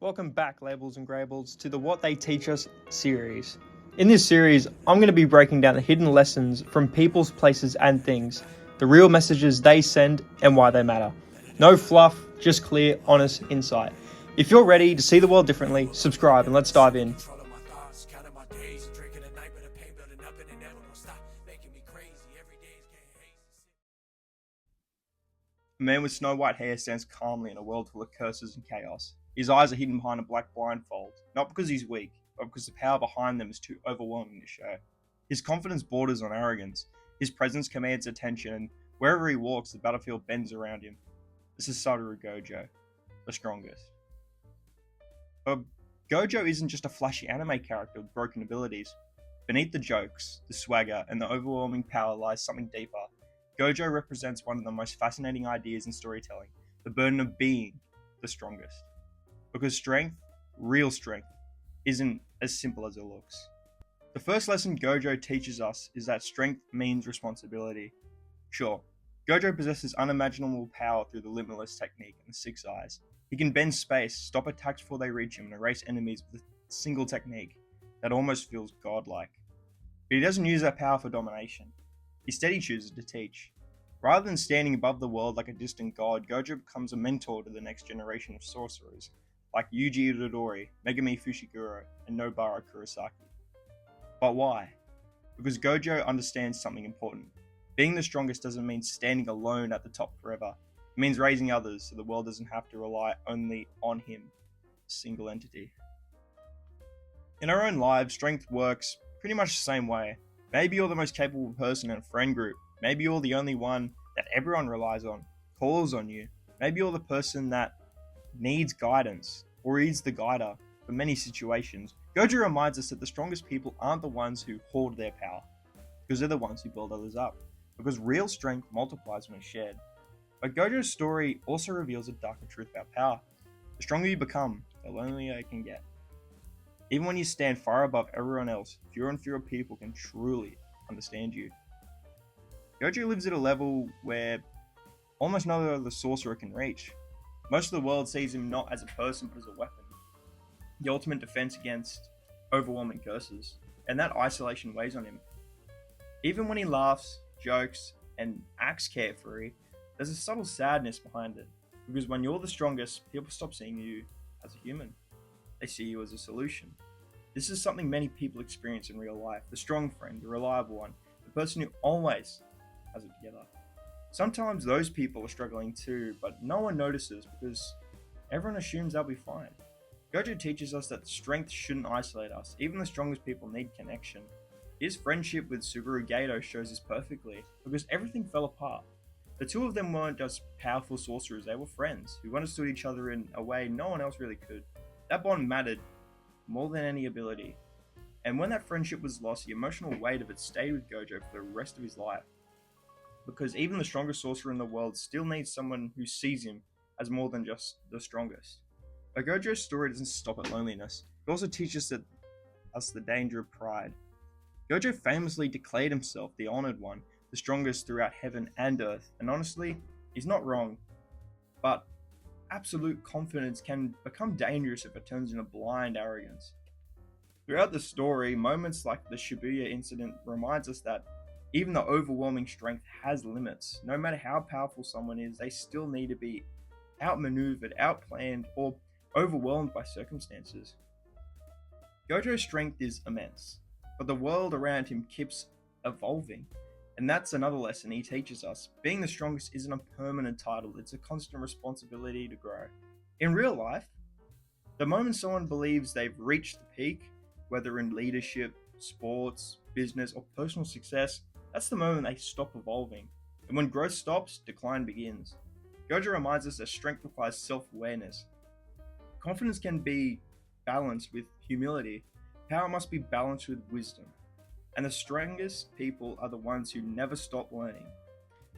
Welcome back, Labels and Greyballs, to the What They Teach Us series. In this series, I'm going to be breaking down the hidden lessons from people's places and things, the real messages they send and why they matter. No fluff, just clear, honest insight. If you're ready to see the world differently, subscribe and let's dive in. A man with snow white hair stands calmly in a world full of curses and chaos. His eyes are hidden behind a black blindfold, not because he's weak, but because the power behind them is too overwhelming to show. His confidence borders on arrogance. His presence commands attention, and wherever he walks, the battlefield bends around him. This is Satoru Gojo, the strongest. But Gojo isn't just a flashy anime character with broken abilities. Beneath the jokes, the swagger, and the overwhelming power lies something deeper. Gojo represents one of the most fascinating ideas in storytelling, the burden of being the strongest. Because strength, real strength, isn't as simple as it looks. The first lesson Gojo teaches us is that strength means responsibility. Sure, Gojo possesses unimaginable power through the limitless technique and the six eyes. He can bend space, stop attacks before they reach him, and erase enemies with a single technique that almost feels godlike. But he doesn't use that power for domination. Instead, he chooses to teach. Rather than standing above the world like a distant god, Gojo becomes a mentor to the next generation of sorcerers, like Yuji Itadori, Megumi Fushiguro, and Nobara Kurosaki. But why? Because Gojo understands something important. Being the strongest doesn't mean standing alone at the top forever. It means raising others so the world doesn't have to rely only on him, a single entity. In our own lives, strength works pretty much the same way. Maybe you're the most capable person in a friend group. Maybe you're the only one that everyone relies on, calls on you. Maybe you're the person that needs guidance, or is the guider for many situations. Gojo reminds us that the strongest people aren't the ones who hoard their power, because they're the ones who build others up. Because real strength multiplies when it's shared. But Gojo's story also reveals a darker truth about power. The stronger you become, the lonelier it can get. Even when you stand far above everyone else, fewer and fewer people can truly understand you. Gojo lives at a level where almost no other sorcerer can reach. Most of the world sees him not as a person but as a weapon, the ultimate defense against overwhelming curses, and that isolation weighs on him. Even when he laughs, jokes, and acts carefree, there's a subtle sadness behind it, because when you're the strongest, people stop seeing you as a human. They see you as a solution. This is something many people experience in real life. The strong friend, the reliable one, the person who always has it together. Sometimes those people are struggling too, but no one notices because everyone assumes they'll be fine. Gojo teaches us that strength shouldn't isolate us. Even the strongest people need connection. His friendship with Suguru Gato shows this perfectly, because everything fell apart. The two of them weren't just powerful sorcerers, they were friends who understood each other in a way no one else really could. That bond mattered more than any ability. And when that friendship was lost, the emotional weight of it stayed with Gojo for the rest of his life. Because even the strongest sorcerer in the world still needs someone who sees him as more than just the strongest. But Gojo's story doesn't stop at loneliness. It also teaches us the danger of pride. Gojo famously declared himself the honored one, the strongest throughout heaven and earth, and honestly, he's not wrong. But absolute confidence can become dangerous if it turns into blind arrogance. Throughout the story, moments like the Shibuya incident reminds us that even the overwhelming strength has limits. No matter how powerful someone is, they still need to be outmaneuvered, outplanned, or overwhelmed by circumstances. Gojo's strength is immense, but the world around him keeps evolving. And that's another lesson he teaches us. Being the strongest isn't a permanent title, it's a constant responsibility to grow. In real life, the moment someone believes they've reached the peak, whether in leadership, sports, business, or personal success, that's the moment they stop evolving. And when growth stops, decline begins. Gojo reminds us that strength requires self-awareness. Confidence can be balanced with humility. Power must be balanced with wisdom. And the strongest people are the ones who never stop learning.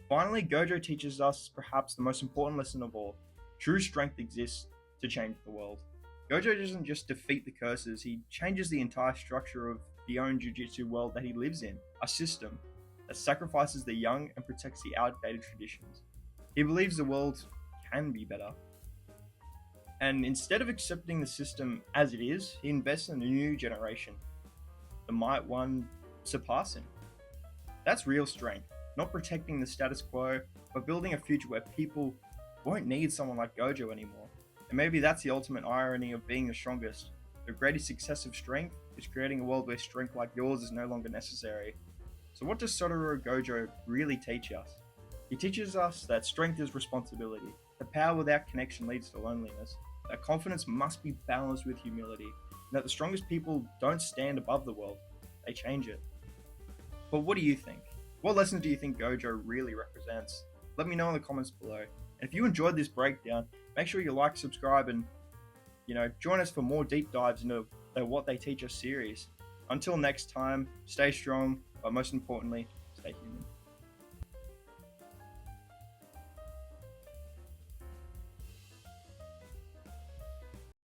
Finally, Gojo teaches us perhaps the most important lesson of all. True strength exists to change the world. Gojo doesn't just defeat the curses, he changes the entire structure of the own jiu-jitsu world that he lives in, a system that sacrifices the young and protects the outdated traditions. He believes the world can be better. And instead of accepting the system as it is, he invests in a new generation, the might one surpass him. That's real strength, not protecting the status quo, but building a future where people won't need someone like Gojo anymore. And maybe that's the ultimate irony of being the strongest. The greatest success of strength is creating a world where strength like yours is no longer necessary. So, what does Satoru Gojo really teach us? He teaches us that strength is responsibility, that power without connection leads to loneliness, that confidence must be balanced with humility, and that the strongest people don't stand above the world, they change it. But what do you think? What lessons do you think Gojo really represents? Let me know in the comments below. And if you enjoyed this breakdown, make sure you like, subscribe, and join us for more deep dives into the What They Teach Us series. Until next time, stay strong, but most importantly, stay human.